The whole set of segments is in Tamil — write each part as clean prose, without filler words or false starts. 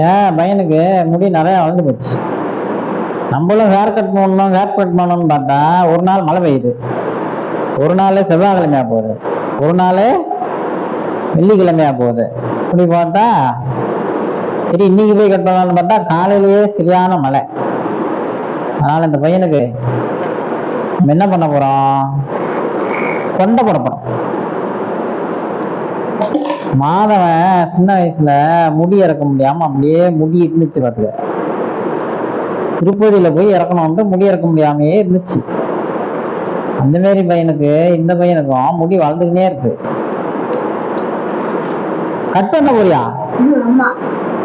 ஏன் பையனுக்கு முடி நிறைய வளர்ந்து போச்சு. நம்மளும் ஹேர் கட் பண்ணணும்னு பார்த்தா ஒரு நாள் மழை பெய்யுது, ஒரு நாள் செவ்வாய்க்கிழமையா போகுது, ஒரு நாள் வெள்ளிக்கிழமையா போகுது. இப்படி பார்த்தா சரி இன்னைக்கு போய் கட் பண்ணலாம்னு பார்த்தா காலையிலேயே சரியான மழை. அதனால இந்த பையனுக்கு நம்ம என்ன பண்ண போறோம், கொண்டை போட போறோம். மாதவன் சின்ன வயசுல முடி இறக்க முடியாம அப்படியே முடி இருந்துச்சு பார்த்துக்க. திருப்பதியில போய் இறக்கணும்ட்டு முடி இறக்க முடியாமையே இருந்துச்சு. அந்த மாதிரி பையனுக்கு இந்த பையனுக்கும் முடி வளர்ந்துக்கிட்டே இருக்கு. கட் பண்ண போறியா?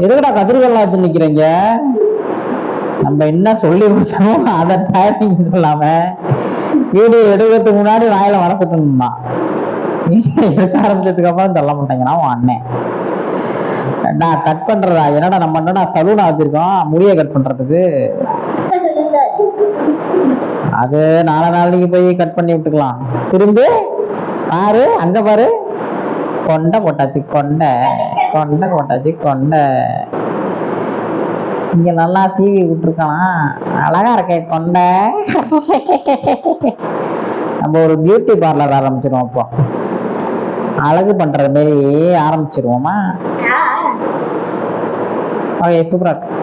எதுக்கடா கதிர்கள்லாம் வச்சு நிக்கிறீங்க? நம்ம என்ன சொல்லி கொடுத்தோமோ அதை டைமிங் சொல்லாம வீடியோ எடுக்கிறதுக்கு முன்னாடி வாயில வளர்த்துட்டோம்னா எடுக்க ஆரம்பிச்சதுக்கு அப்புறம் சொல்ல மாட்டேங்கன்னா உன் அண்ணன் நான் கட் பண்றதா. என்னடா நம்ம என்னடா சலூனா வச்சிருக்கோம் முடிய கட் பண்றதுக்கு? அது நாளைக்கு போய் கட் பண்ணி விட்டுக்கலாம். திரும்பி பாரு, அங்க பாரு, கொண்டை போட்டாச்சு, கொண்டை போட்டாச்சு, கொண்டை இங்க நல்லா சீவி விட்டுருக்கலாம். அழகா இருக்கே கொண்டை. நம்ம ஒரு பியூட்டி பார்லர் ஆரம்பிச்சிருவோம். அப்போ அழகு பண்றது மாதிரி ஆரம்பிச்சிருவோமா? ஓகே, சூப்பரா இருக்கு.